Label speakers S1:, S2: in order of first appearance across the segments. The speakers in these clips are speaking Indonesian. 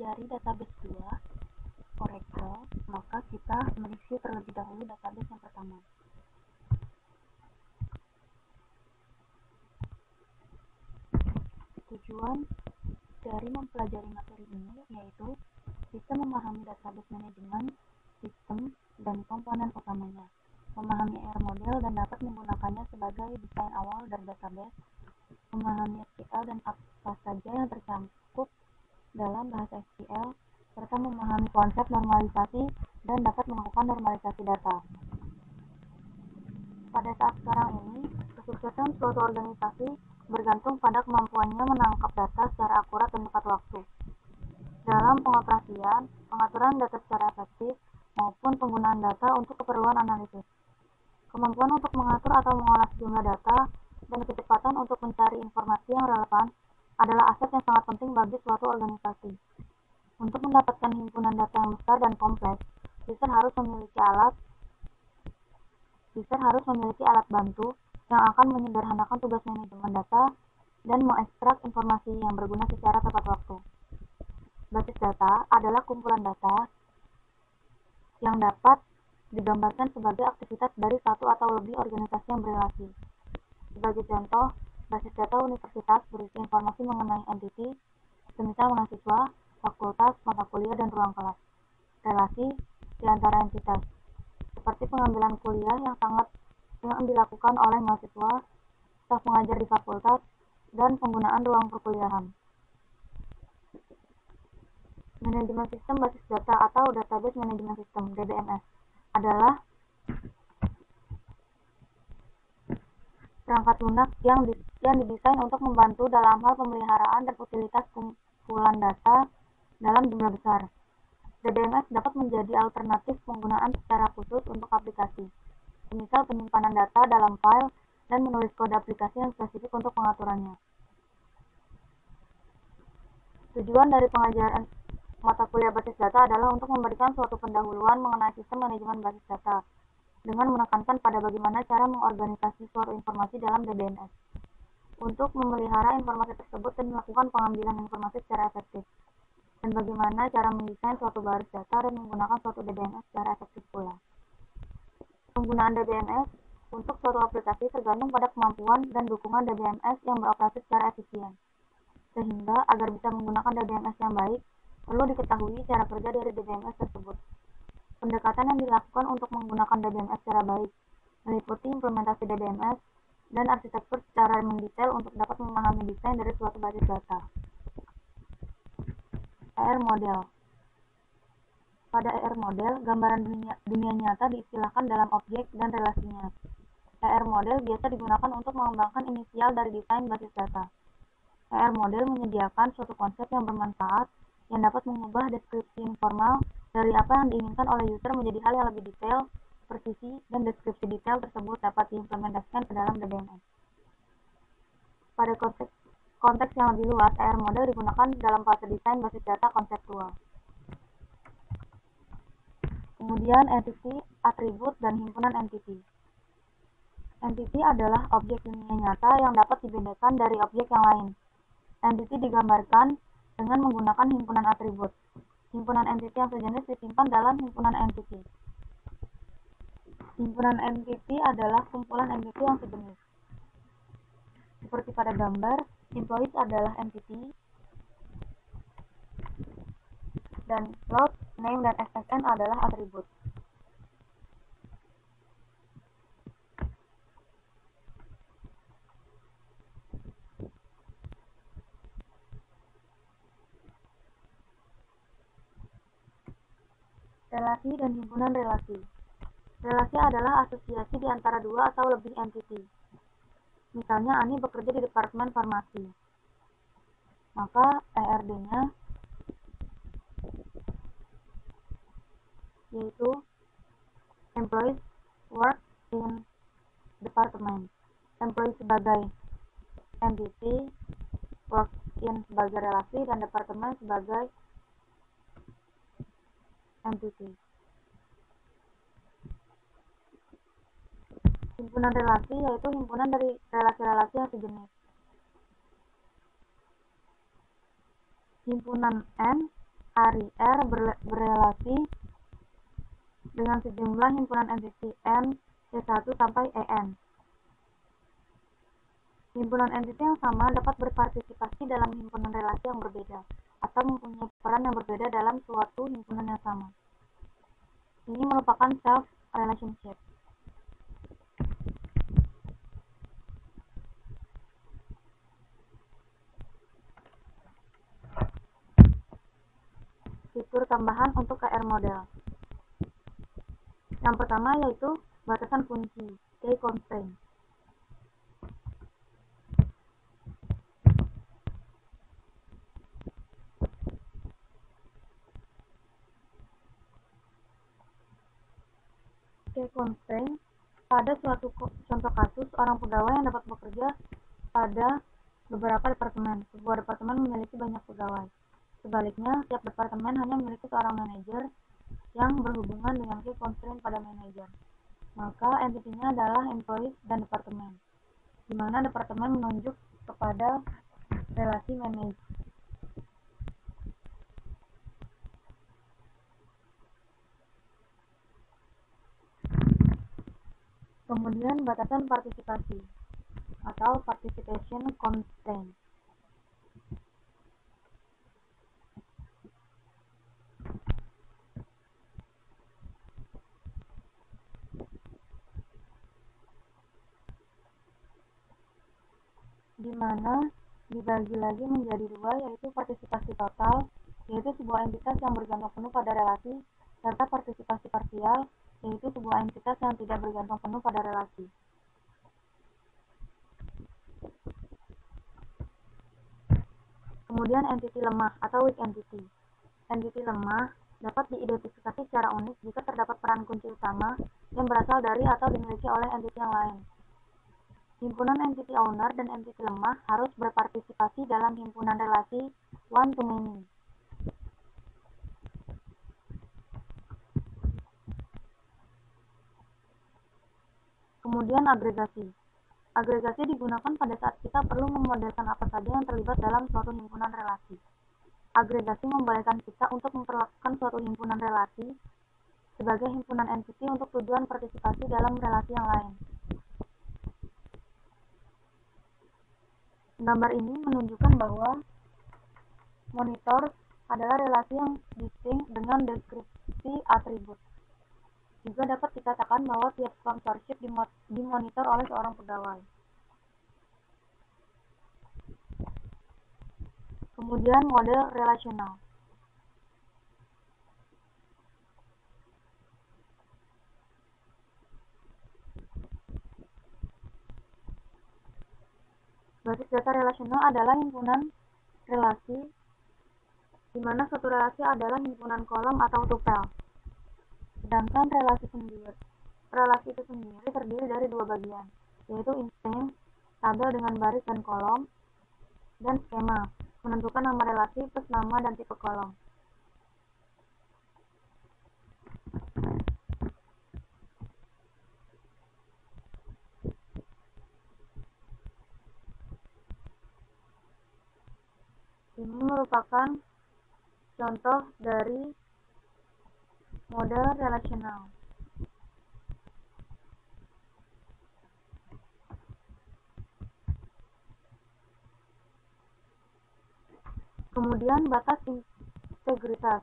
S1: mempelajari database 2, Oracle, maka kita mereview terlebih dahulu database yang pertama. Tujuan dari mempelajari materi ini yaitu bisa memahami database manajemen, sistem, dan komponen utamanya, memahami R model dan dapat menggunakannya sebagai desain awal dari database, memahami SQL dan apa saja yang tercakup dalam bahasa SQL, serta memahami konsep normalisasi dan dapat melakukan normalisasi data. Pada saat sekarang ini, kesuksesan suatu organisasi bergantung pada kemampuannya menangkap data secara akurat dan tepat waktu. Dalam pengoperasian, pengaturan data secara efektif, maupun penggunaan data untuk keperluan analisis. Kemampuan untuk mengatur atau mengolah sejumlah data dan kecepatan untuk mencari informasi yang relevan adalah aset yang sangat penting bagi suatu organisasi. Untuk mendapatkan himpunan data yang besar dan kompleks, user harus memiliki alat bantu yang akan menyederhanakan tugas manajemen data dan mengekstrak informasi yang berguna secara tepat waktu. Basis data adalah kumpulan data yang dapat digambarkan sebagai aktivitas dari satu atau lebih organisasi yang berrelasi. Sebagai contoh, basis data universitas berisi informasi mengenai entiti, semisal mahasiswa, fakultas, mata kuliah, dan ruang kelas. Relasi di antara entitas, seperti pengambilan kuliah yang dilakukan oleh mahasiswa, staf mengajar di fakultas, dan penggunaan ruang perkuliahan. Manajemen sistem basis data atau database manajemen sistem (DBMS) adalah perangkat lunak yang didesain untuk membantu dalam hal pemeliharaan dan utilitas kumpulan data dalam jumlah besar. DBMS dapat menjadi alternatif penggunaan secara khusus untuk aplikasi, semisal penyimpanan data dalam file dan menulis kode aplikasi yang spesifik untuk pengaturannya. Tujuan dari pengajaran mata kuliah basis data adalah untuk memberikan suatu pendahuluan mengenai sistem manajemen basis data, dengan menekankan pada bagaimana cara mengorganisasi suatu informasi dalam DBMS, untuk memelihara informasi tersebut dan melakukan pengambilan informasi secara efektif, dan bagaimana cara mendesain suatu baris data dan menggunakan suatu DBMS secara efektif pula. Penggunaan DBMS untuk suatu aplikasi tergantung pada kemampuan dan dukungan DBMS yang beroperasi secara efisien. Sehingga, agar bisa menggunakan DBMS yang baik, perlu diketahui cara kerja dari DBMS tersebut. Pendekatan yang dilakukan untuk menggunakan DBMS secara baik meliputi implementasi DBMS dan arsitektur secara mendetail untuk dapat memahami desain dari suatu basis data. ER model. Pada ER model, gambaran dunia nyata diistilahkan dalam objek dan relasinya. ER model biasa digunakan untuk mengembangkan inisial dari desain basis data. ER model menyediakan suatu konsep yang bermanfaat yang dapat mengubah deskripsi informal dari apa yang diinginkan oleh user menjadi hal yang lebih detail, presisi, dan deskripsi detail tersebut dapat diimplementasikan ke dalam DBMS. Pada konteks yang lebih luas, ER model digunakan dalam fase desain basis data konseptual. Kemudian entity, atribut, dan himpunan entity. Entity adalah objek dunia nyata yang dapat dibedakan dari objek yang lain. Entity digambarkan dengan menggunakan himpunan atribut. Himpunan entity yang sejenis disimpan dalam himpunan entity. Himpunan entity adalah kumpulan entity yang sejenis. Seperti pada gambar, employees adalah entity, dan slot, name, dan SSN adalah atribut. Relasi dan himpunan relasi. Relasi adalah asosiasi di antara dua atau lebih entiti. Misalnya, Ani bekerja di Departemen Farmasi. Maka ERD-nya yaitu Employees Work in Department. Employee sebagai entity, work in sebagai relasi, dan departemen sebagai entity. Himpunan relasi yaitu himpunan dari relasi-relasi yang sejenis. Himpunan N ARIR berelasi dengan sejumlah himpunan entiti N, E1 sampai EN. Himpunan entiti yang sama dapat berpartisipasi dalam himpunan relasi yang berbeda, atau mempunyai peran yang berbeda dalam suatu himpunan yang sama. Ini merupakan self-relationship. Fitur tambahan untuk KR model. Yang pertama yaitu batasan kunci, key constraint. Key constraint pada suatu contoh kasus orang pegawai yang dapat bekerja pada beberapa departemen. Sebuah departemen memiliki banyak pegawai. Sebaliknya, tiap departemen hanya memiliki seorang manajer yang berhubungan dengan key constraint pada manajer. Maka entitinya adalah employees dan departemen, di mana departemen menunjuk kepada relasi manajer. Kemudian batasan partisipasi atau participation constraint. Di mana dibagi lagi menjadi dua, yaitu partisipasi total, yaitu sebuah entitas yang bergantung penuh pada relasi, serta partisipasi parsial, yaitu sebuah entitas yang tidak bergantung penuh pada relasi. Kemudian entiti lemah atau weak entity. Entiti lemah dapat diidentifikasi secara unik jika terdapat peran kunci utama yang berasal dari atau dimiliki oleh entiti yang lain. Himpunan entity owner dan entity lemah harus berpartisipasi dalam himpunan relasi one-to-many. Kemudian agregasi. Agregasi digunakan pada saat kita perlu memodelkan apa saja yang terlibat dalam suatu himpunan relasi. Agregasi membolehkan kita untuk memperlakukan suatu himpunan relasi sebagai himpunan entiti untuk tujuan partisipasi dalam relasi yang lain. Gambar ini menunjukkan bahwa monitor adalah relasi yang distinct dengan deskripsi atribut. Juga dapat dikatakan bahwa tiap sponsorship dimonitor oleh seorang pegawai. Kemudian model relasional. Basis data relasional adalah himpunan relasi di mana suatu relasi adalah himpunan kolom atau tupel. Sedangkan relasi itu sendiri terdiri dari dua bagian, yaitu instance, tabel dengan baris dan kolom, dan skema, menentukan nama relasi plus nama dan tipe kolom. Ini merupakan contoh dari model relasional. Kemudian batas integritas.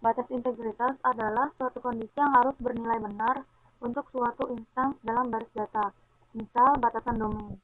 S1: Batas integritas adalah suatu kondisi yang harus bernilai benar untuk suatu instance dalam baris data, misal batasan domain.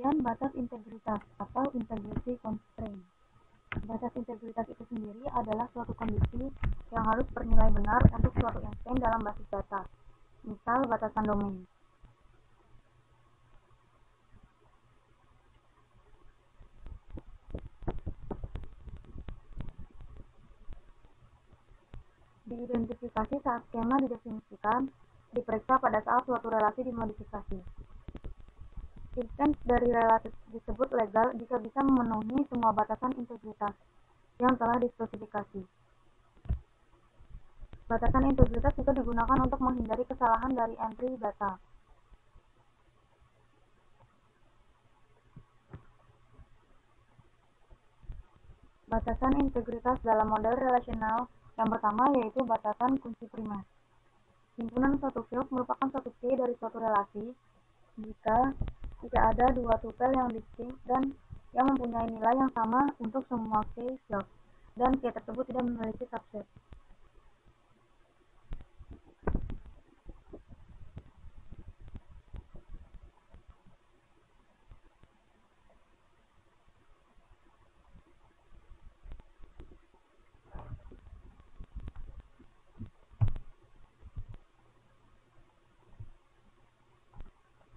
S1: Kemudian batas integritas atau integrity constraint. Batas integritas itu sendiri adalah suatu kondisi yang harus bernilai benar untuk suatu instance dalam basis data. Misal batasan domain. Diidentifikasi saat skema didefinisikan, diperiksa pada saat suatu relasi dimodifikasi. Instance dari relasi disebut legal jika bisa memenuhi semua batasan integritas yang telah dispesifikasi. Batasan integritas juga digunakan untuk menghindari kesalahan dari entry data. Batasan integritas dalam model relasional yang pertama yaitu batasan kunci primer. Himpunan suatu field merupakan suatu key dari suatu relasi jika ada dua tupel yang distinct dan yang mempunyai nilai yang sama untuk semua key field, dan key tersebut tidak memiliki subset.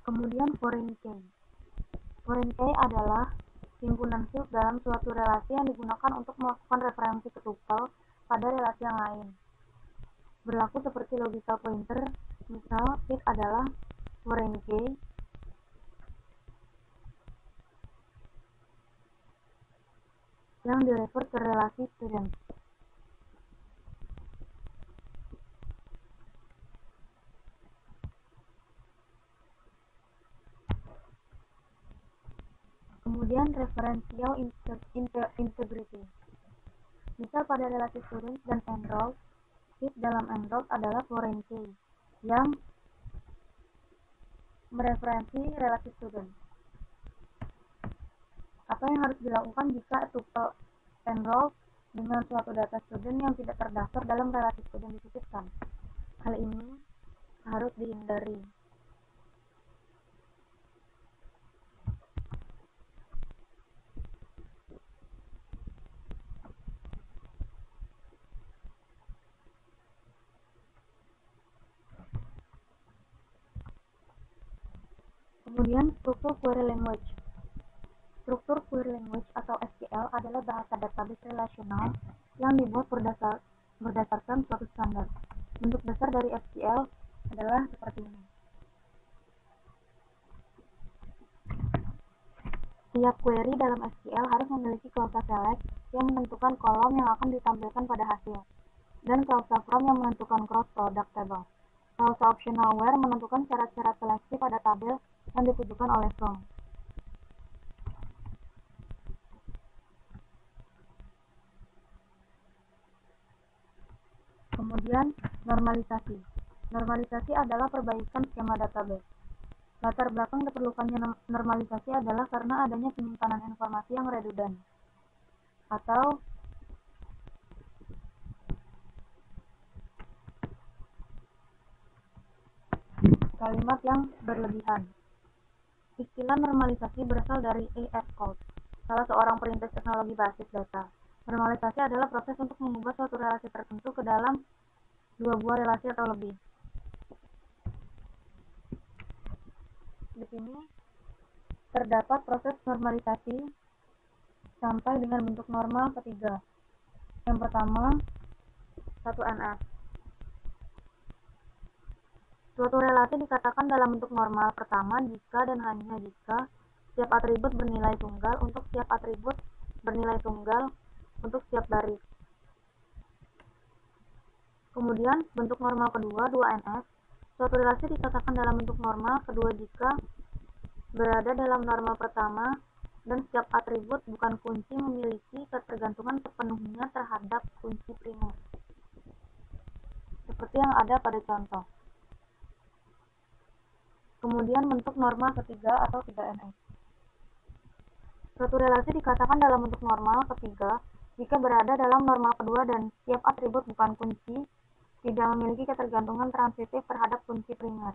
S1: Kemudian foreign key. Foreign key adalah himpunan field dalam suatu relasi yang digunakan untuk melakukan referensi ke tupel pada relasi yang lain. Berlaku seperti logical pointer, misal it adalah foreign key yang direfer ke relasi student. Kemudian referential integrity. Misal pada relasi student dan enrolled, it dalam enrolled adalah foreign key yang mereferensi relasi student. Apa yang harus dilakukan jika tuple enrolled dengan suatu data student yang tidak terdaftar dalam relasi student dititipkan? Hal ini harus dihindari. Kemudian struktur query language. Struktur query language atau SQL adalah bahasa database relasional yang dibuat berdasarkan suatu standar. Bentuk dasar dari SQL adalah seperti ini. Tiap query dalam SQL harus memiliki klausa select yang menentukan kolom yang akan ditampilkan pada hasil, dan klausa from yang menentukan cross product table. Klausa optional where menentukan syarat-syarat seleksi pada tabel yang ditujukan oleh from. Kemudian, normalisasi. Normalisasi adalah perbaikan skema database. Latar belakang diperlukannya normalisasi adalah karena adanya penyimpanan informasi yang redundant atau kalimat yang berlebihan. Istilah normalisasi berasal dari A.S. Colt, salah seorang perintis teknologi basis data. Normalisasi adalah proses untuk mengubah suatu relasi tertentu ke dalam dua buah relasi atau lebih. Di sini terdapat proses normalisasi sampai dengan bentuk normal ketiga. Yang pertama, 1NF. Suatu relasi dikatakan dalam bentuk normal pertama jika dan hanya jika setiap atribut bernilai tunggal untuk setiap atribut bernilai tunggal untuk setiap baris. Kemudian, bentuk normal kedua, 2NF. Suatu relasi dikatakan dalam bentuk normal kedua jika berada dalam normal pertama dan setiap atribut bukan kunci memiliki ketergantungan sepenuhnya terhadap kunci primer, seperti yang ada pada contoh. Kemudian bentuk normal ketiga atau 3NF. Suatu relasi dikatakan dalam bentuk normal ketiga jika berada dalam normal kedua dan setiap atribut bukan kunci tidak memiliki ketergantungan transitif terhadap kunci primer.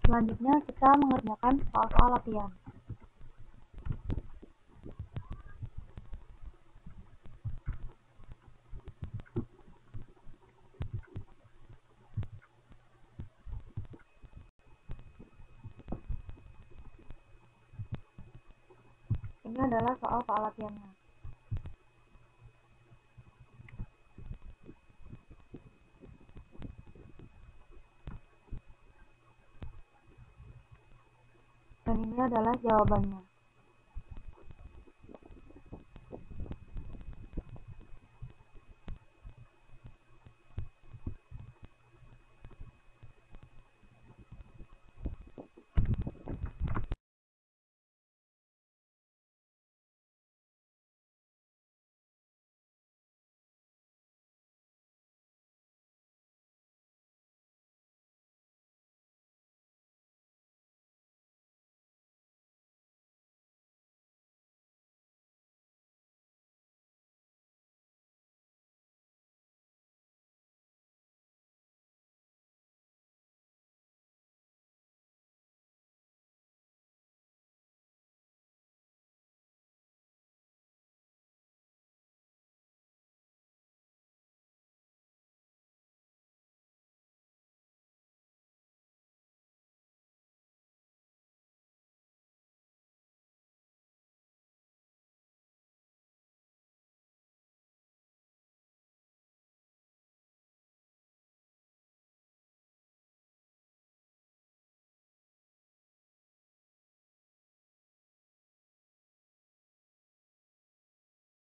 S1: Selanjutnya kita mengerjakan soal-soal latihan. Ini adalah soal-soal latihannya. Dan ini adalah jawabannya.